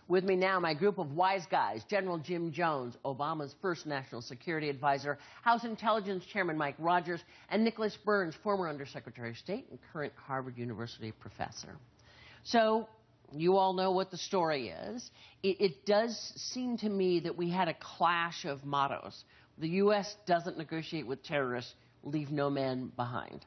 With me now, my group of wise guys, General Jim Jones, Obama's first national security advisor, House Intelligence Chairman Mike Rogers, and Nicholas Burns, former Undersecretary of State and current Harvard University professor. So, you all know what the story is. It does seem to me that we had a clash of mottos. The U.S. doesn't negotiate with terrorists, leave no man behind.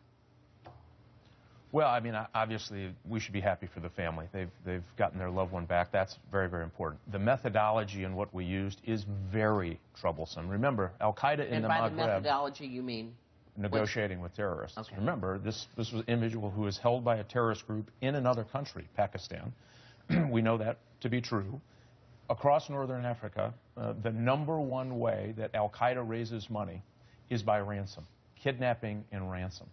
Well, I mean, obviously, we should be happy for the family. They've gotten their loved one back. That's very, very important. The methodology and what we used is very troublesome. Remember, Al-Qaeda in the Maghreb... And by the methodology, you mean? Negotiating with terrorists. Okay. Remember, this was an individual who was held by a terrorist group in another country, Pakistan. We know that to be true. Across northern Africa, the #1 way that Al-Qaeda raises money is by ransom, kidnapping and ransom.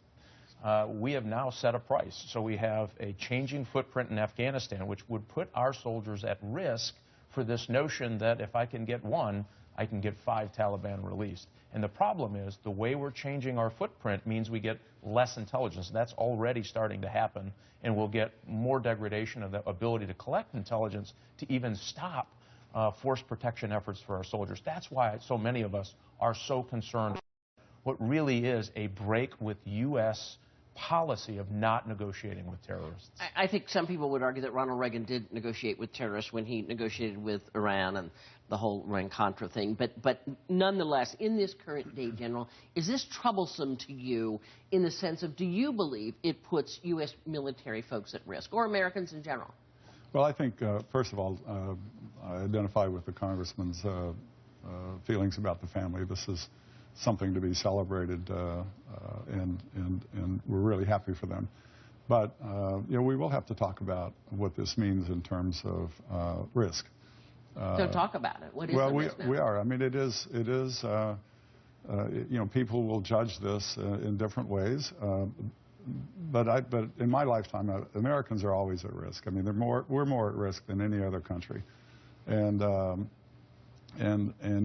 We have now set a price. So we have a changing footprint in Afghanistan, which would put our soldiers at risk for this notion that if I can get one, I can get 5 Taliban released. And the problem is the way we're changing our footprint means we get less intelligence. That's already starting to happen, and we'll get more degradation of the ability to collect intelligence to even stop force protection efforts for our soldiers. That's why so many of us are so concerned. What really is a break with U.S. policy of not negotiating with terrorists. I think some people would argue that Ronald Reagan did negotiate with terrorists when he negotiated with Iran and the whole Iran-Contra thing. But nonetheless, in this current day, General, is this troublesome to you in the sense of, do you believe it puts U.S. military folks at risk, or Americans in general? Well, I think, first of all, I identify with the Congressman's feelings about the family. This is something to be celebrated, and we're really happy for them. But you know, we will have to talk about what this means in terms of risk. So talk about it. What is the risk now? We are. I mean, it is. You know, people will judge this in different ways. But in my lifetime, Americans are always at risk. I mean, we're more at risk than any other country, and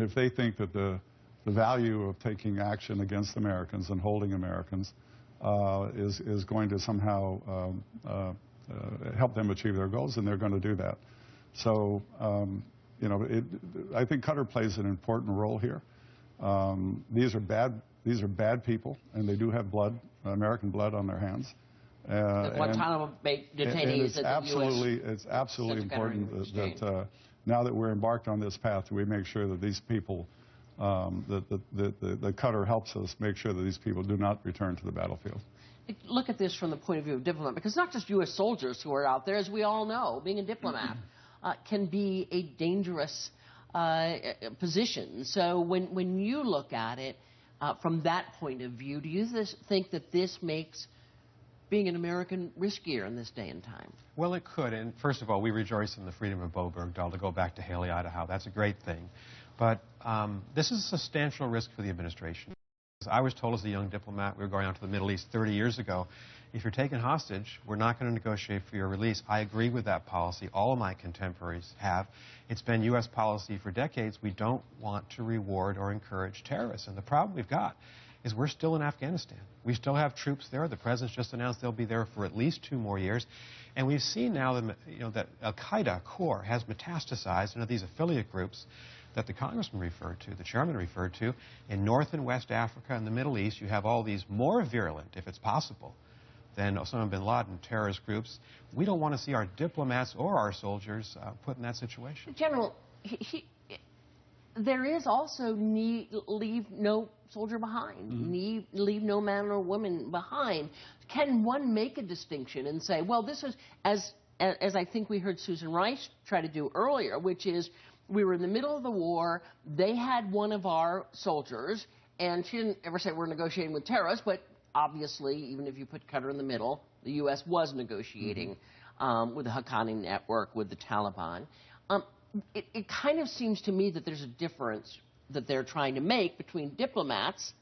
if they think that the value of taking action against Americans and holding Americans is going to somehow help them achieve their goals, and they're going to do that. So, you know, I think Qatar plays an important role here. These are bad people, and they do have blood, American blood, on their hands. The Guantanamo Bay detainees at the U.S. It's absolutely important that now that we're embarked on this path, we make sure that these people, the Qatar helps us make sure that these people do not return to the battlefield. Look at this from the point of view of diplomat, because not just U.S. soldiers who are out there, as we all know, being a diplomat can be a dangerous position. So when you look at it from that point of view, do you think that this makes being an American riskier in this day and time? Well, it could. And first of all, we rejoice in the freedom of Bowe Bergdahl to go back to Haley, Idaho. That's a great thing. But this is a substantial risk for the administration. I was told as a young diplomat, we were going out to the Middle East 30 years ago, if you're taken hostage, we're not going to negotiate for your release. I agree with that policy. All of my contemporaries have. It's been U.S. policy for decades. We don't want to reward or encourage terrorists. And the problem we've got is we're still in Afghanistan. We still have troops there. The president's just announced they'll be there for at least 2 more years. And we've seen now that, that Al-Qaeda core has metastasized into these affiliate groups that the Congressman referred to, the Chairman referred to. In North and West Africa and the Middle East, you have all these more virulent, if it's possible, than Osama bin Laden terrorist groups. We don't want to see our diplomats or our soldiers put in that situation. General, there is also leave no soldier behind, leave no man or woman behind. Can one make a distinction and say, well, this is, as I think we heard Susan Rice try to do earlier, which is we were in the middle of the war, they had one of our soldiers, and she didn't ever say we're negotiating with terrorists, but obviously, even if you put Qatar in the middle, the U.S. was negotiating with the Haqqani network, with the Taliban. It kind of seems to me that there's a difference that they're trying to make between diplomats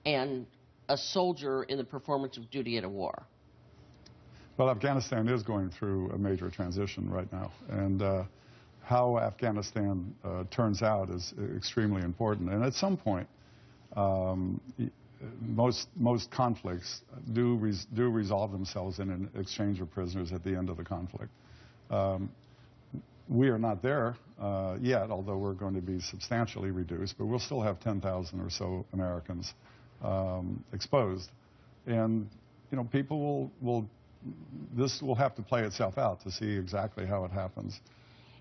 and a soldier in the performance of duty at a war. Well, Afghanistan is going through a major transition right now, and how Afghanistan turns out is extremely important. And at some point, most conflicts do resolve themselves in an exchange of prisoners at the end of the conflict. We are not there yet, although we're going to be substantially reduced, but we'll still have 10,000 or so Americans exposed. And, you know, people this will have to play itself out to see exactly how it happens,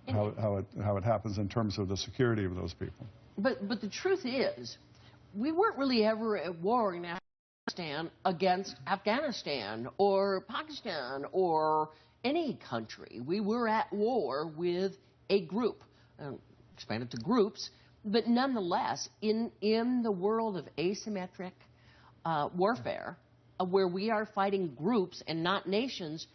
how it happens in terms of the security of those people. But the truth is, we weren't really ever at war in Afghanistan against Afghanistan or Pakistan or any country. We were at war with a group, expanded to groups, but nonetheless, in the world of asymmetric warfare, where we are fighting groups and not nations,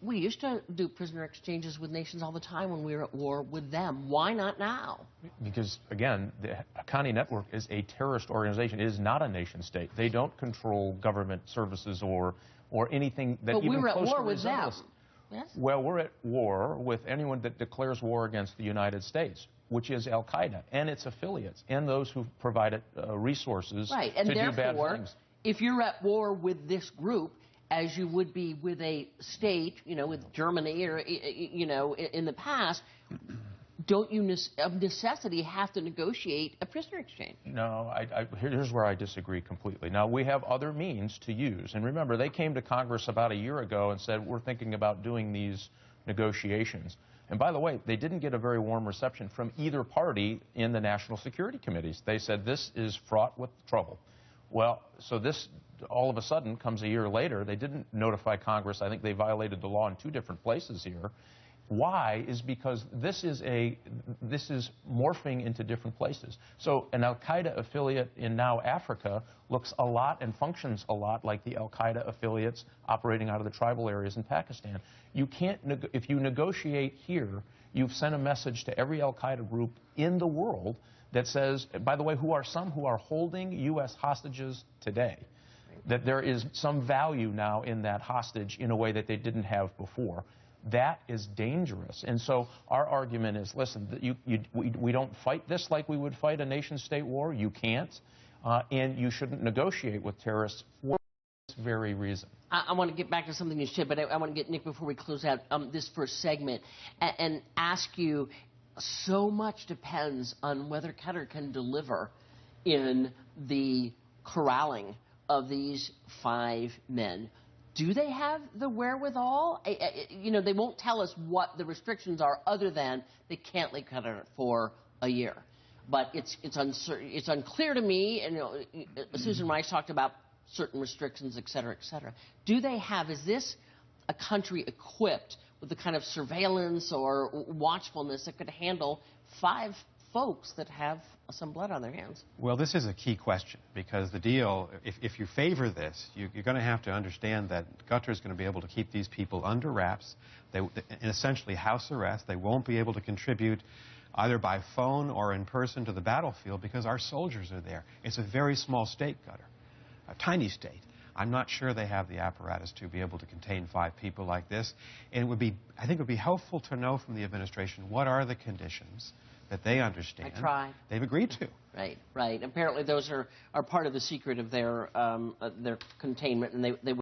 we used to do prisoner exchanges with nations all the time when we were at war with them. Why not now? Because, again, the Haqqani Network is a terrorist organization. It is not a nation state. They don't control government services or anything that but even we were at war with resembles. them. Yes? Well, we're at war with anyone that declares war against the United States, which is Al-Qaeda and its affiliates and those who provide it resources right. And to do therefore, bad things. If you're at war with this group, as you would be with a state, you know, with Germany or, you know, in the past, don't you of necessity have to negotiate a prisoner exchange? No, here's where I disagree completely. Now, we have other means to use. And remember, they came to Congress about a year ago and said, we're thinking about doing these negotiations. And by the way, they didn't get a very warm reception from either party in the National Security Committees. They said, this is fraught with trouble. Well, so this all of a sudden comes a year later. They didn't notify Congress. I think they violated the law in 2 different places here. Why? Is because this is morphing into different places. So an Al-Qaeda affiliate in now Africa looks a lot and functions a lot like the Al-Qaeda affiliates operating out of the tribal areas in Pakistan. You can't, if you negotiate here, you've sent a message to every Al-Qaeda group in the world that says, by the way, who are holding U.S. hostages today, that there is some value now in that hostage in a way that they didn't have before. That is dangerous. And so our argument is, listen, we don't fight this like we would fight a nation-state war. You can't. And you shouldn't negotiate with terrorists for this very reason. I want to get back to something you said, but I want to get Nick before we close out this first segment and ask you, so much depends on whether Qatar can deliver in the corralling of these 5 men. Do they have the wherewithal? You know, they won't tell us what the restrictions are other than they can't leave Qatar for a year. But it's unclear to me, and you know, Susan Rice talked about certain restrictions, et cetera, et cetera. Do they have, is this a country equipped with the kind of surveillance or watchfulness that could handle 5 folks that have some blood on their hands? Well, this is a key question, because the deal, if you favor this, you're going to have to understand that Qatar is going to be able to keep these people under wraps, in essentially house arrest. They won't be able to contribute either by phone or in person to the battlefield because our soldiers are there. It's a very small state, Qatar, a tiny state. I'm not sure they have the apparatus to be able to contain 5 people like this. And I think it would be helpful to know from the administration what are the conditions that they understand. I tried. They've agreed to. Right, right. Apparently those are part of the secret of their containment, and they